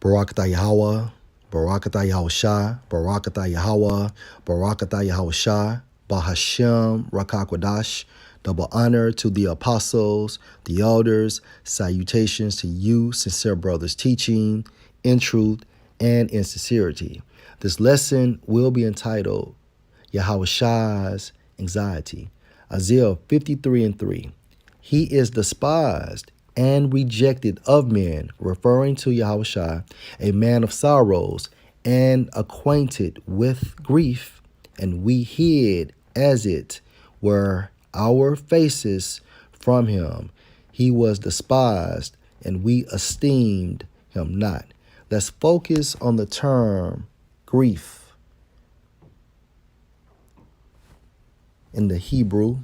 Barakatah Yahweh, Barakatah Yahawashi, Barakatah Yahweh, Barakatah Yahawashi, Bahashem, Rakakwadash. Double honor to the apostles, the elders. Salutations to you, sincere brothers, teaching in truth and in sincerity. This lesson will be entitled YAHAWASHI'S Anxiety. Isaiah 53:3. He is despised and rejected of men, referring to Yahawashi, a man of sorrows and acquainted with grief, and we hid as it were our faces from him. He was despised and we esteemed him not. Let's focus on the term grief in the Hebrew.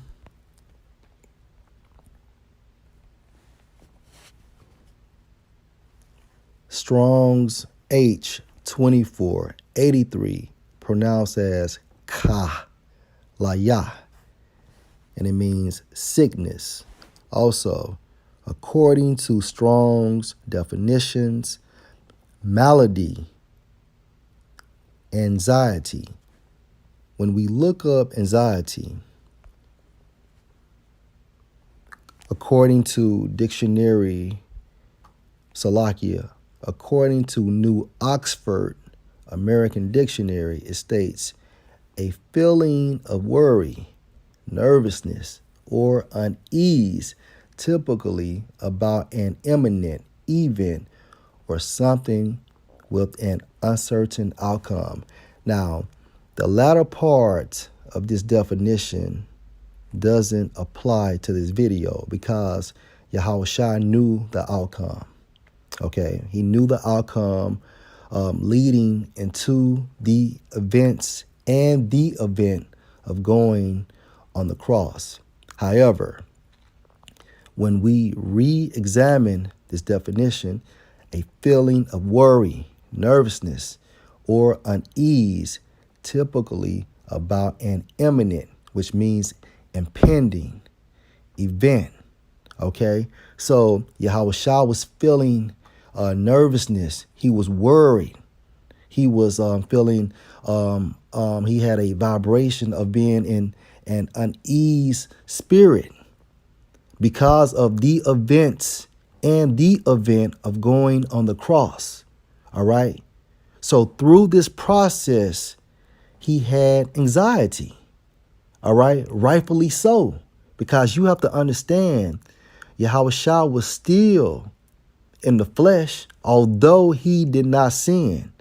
Strong's H2483, pronounced as ka, laya, and it means sickness. Also, according to Strong's definitions, malady, anxiety. When we look up anxiety, according to dictionary Salakia, according to New Oxford American Dictionary, it states a feeling of worry, nervousness, or unease, typically about an imminent event or something with an uncertain outcome. Now, the latter part of this definition doesn't apply to this video because Yahawashi knew the outcome. Okay, he knew the outcome leading into the events and the event of going on the cross. However, when we re-examine this definition, a feeling of worry, nervousness, or unease, typically about an imminent, which means impending event. Okay, so Yahawashi was feeling nervousness. He was worried. He was feeling, he had a vibration of being in an unease spirit because of the events and the event of going on the cross. All right. So through this process, he had anxiety. All right. Rightfully so, because you have to understand Yahawashi was still in the flesh, although he did not sin.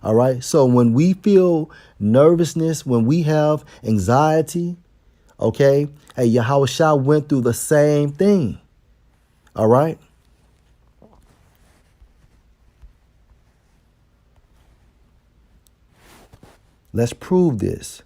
All right. So when we feel nervousness, when we have anxiety, okay, hey, Yahawashi went through the same thing. All right. Let's prove this.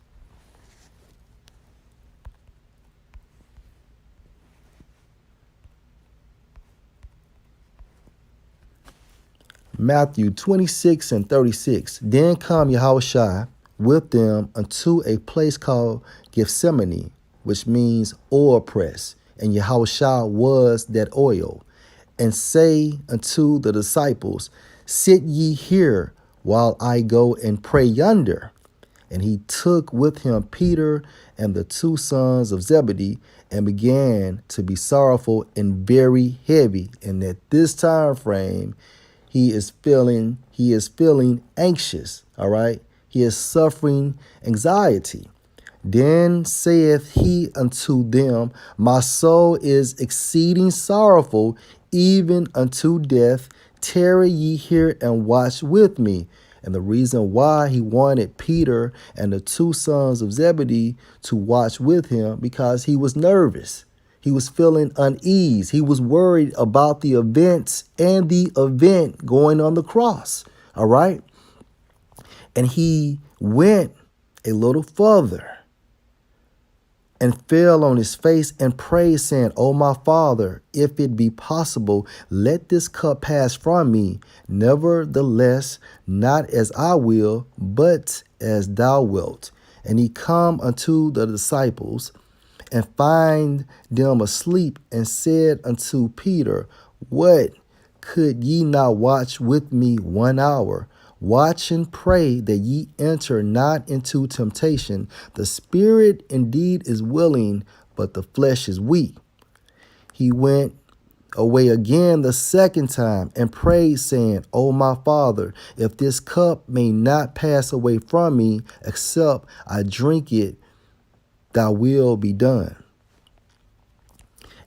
Matthew 26:36. Then come Yahawashi with them unto a place called Gethsemane, which means oil press, and Yahawashi was that oil, and say unto the disciples, sit ye here while I go and pray yonder. And he took with him Peter and the two sons of Zebedee, and began to be sorrowful and very heavy. And at this time frame, he is feeling anxious. All right. He is suffering anxiety. Then saith he unto them, my soul is exceeding sorrowful, even unto death. Tarry ye here and watch with me. And the reason why he wanted Peter and the two sons of Zebedee to watch with him, because he was nervous. He was feeling unease. He was worried about the events and the event going on the cross. All right. And he went a little further and fell on his face and prayed, saying, O my Father, if it be possible, let this cup pass from me. Nevertheless, not as I will, but as thou wilt. And he come unto the disciples and find them asleep, and said unto Peter, what could ye not watch with me 1 hour? Watch and pray that ye enter not into temptation. The spirit indeed is willing, but the flesh is weak. He went away again the second time and prayed, saying, O my Father, if this cup may not pass away from me, except I drink it, thy will be done.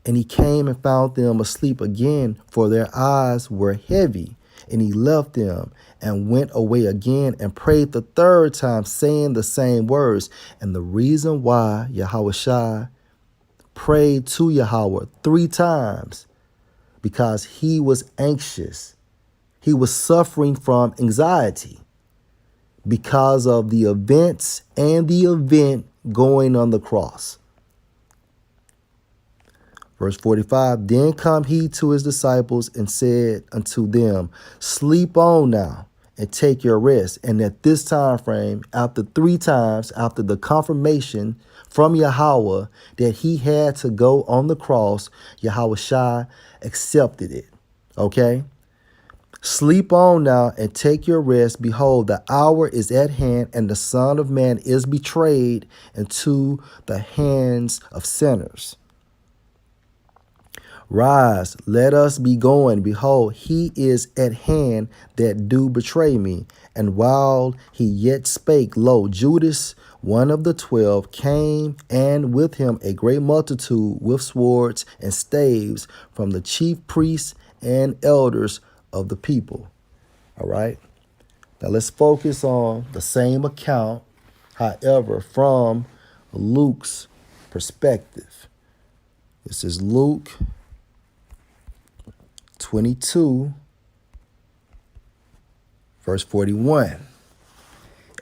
And he came and found them asleep again, for their eyes were heavy. And he left them and went away again and prayed the third time, saying the same words. And the reason why Yahawashi prayed to Yahweh 3 times, because he was anxious. He was suffering from anxiety because of the events and the event going on the cross. Verse 45, then come he to his disciples and said unto them, sleep on now and take your rest. And at this time frame, after 3 times, after the confirmation from Yahweh that he had to go on the cross, Yahawashi accepted it. Okay? Sleep on now and take your rest. Behold, the hour is at hand, and the Son of Man is betrayed into the hands of sinners. Rise, let us be going. Behold, he is at hand that do betray me. And while he yet spake, lo, Judas, one of the 12, came, and with him a great multitude with swords and staves from the chief priests and elders of the people. All right. Now let's focus on the same account, however, from Luke's perspective. This is Luke 22, verse 41.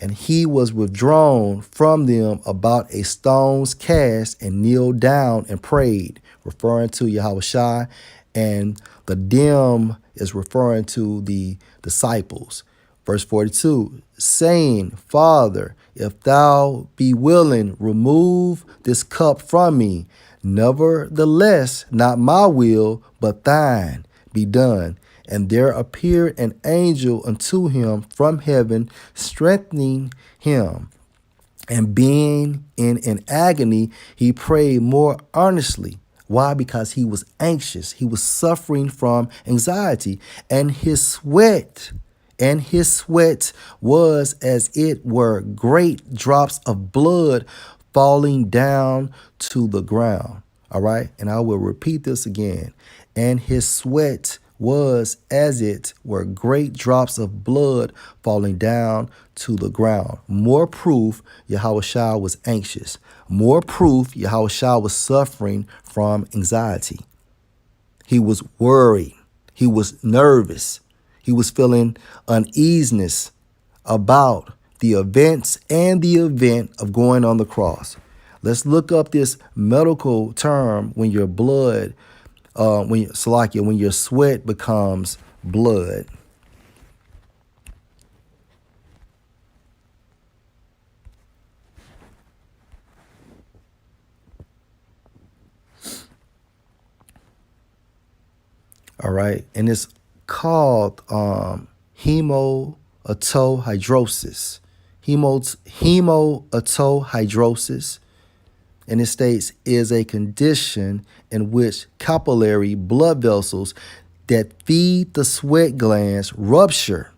And he was withdrawn from them about a stone's cast and kneeled down and prayed, referring to Yahawashi, and the them is referring to the disciples. Verse 42, saying, Father, if thou be willing, remove this cup from me. Nevertheless, not my will, but thine be done. And there appeared an angel unto him from heaven, strengthening him. And being in an agony, he prayed more earnestly. Why? Because he was anxious. He was suffering from anxiety. And his sweat was as it were great drops of blood falling down to the ground. All right. And I will repeat this again. And his sweat was as it were great drops of blood falling down to the ground. More proof Yahawashi was anxious. More proof Yahawashi was suffering from anxiety. He was worried. He was nervous. He was feeling uneasiness about the events and the event of going on the cross. Let's look up this medical term when your blood when your sweat becomes blood. All right. And it's called hematohydrosis. Hematohydrosis. And it states, is a condition in which capillary blood vessels that feed the sweat glands rupture,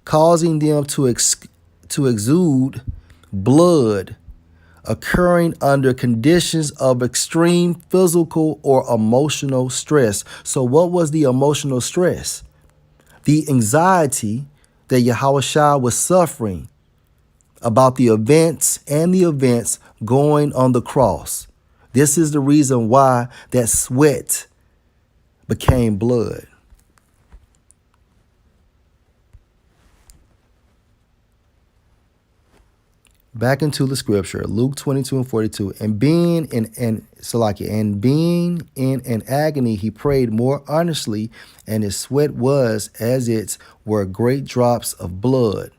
causing them to exude blood, occurring under conditions of extreme physical or emotional stress. So what was the emotional stress? The anxiety that Yahawashi was suffering about the events going on the cross. This is the reason why that sweat became blood. Back into the scripture, Luke 22 and 42. And being in an agony, he prayed more earnestly, and his sweat was as it were great drops of blood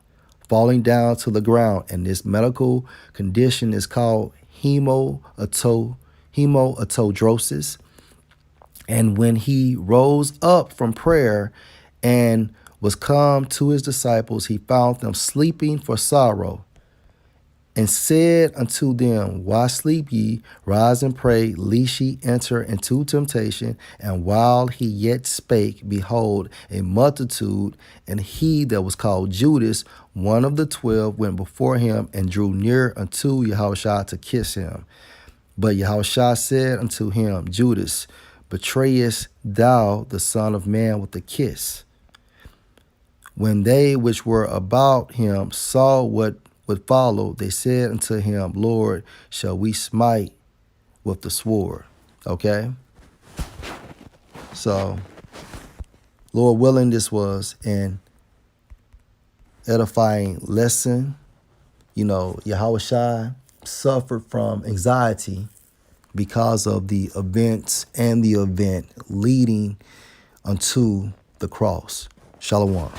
falling down to the ground. And this medical condition is called hematohydrosis. And when he rose up from prayer and was come to his disciples, he found them sleeping for sorrow, and said unto them, why sleep ye? Rise and pray, lest ye enter into temptation. And while he yet spake, behold, a multitude, and he that was called Judas, one of the 12, went before him and drew near unto Yahushua to kiss him. But Yahushua said unto him, Judas, betrayest thou the Son of Man with a kiss? When they which were about him saw what would follow, they said unto him, Lord, shall we smite with the sword? Okay? So, Lord willing, this was an edifying lesson. You know, Yahushua suffered from anxiety because of the events and the event leading unto the cross. Shalom.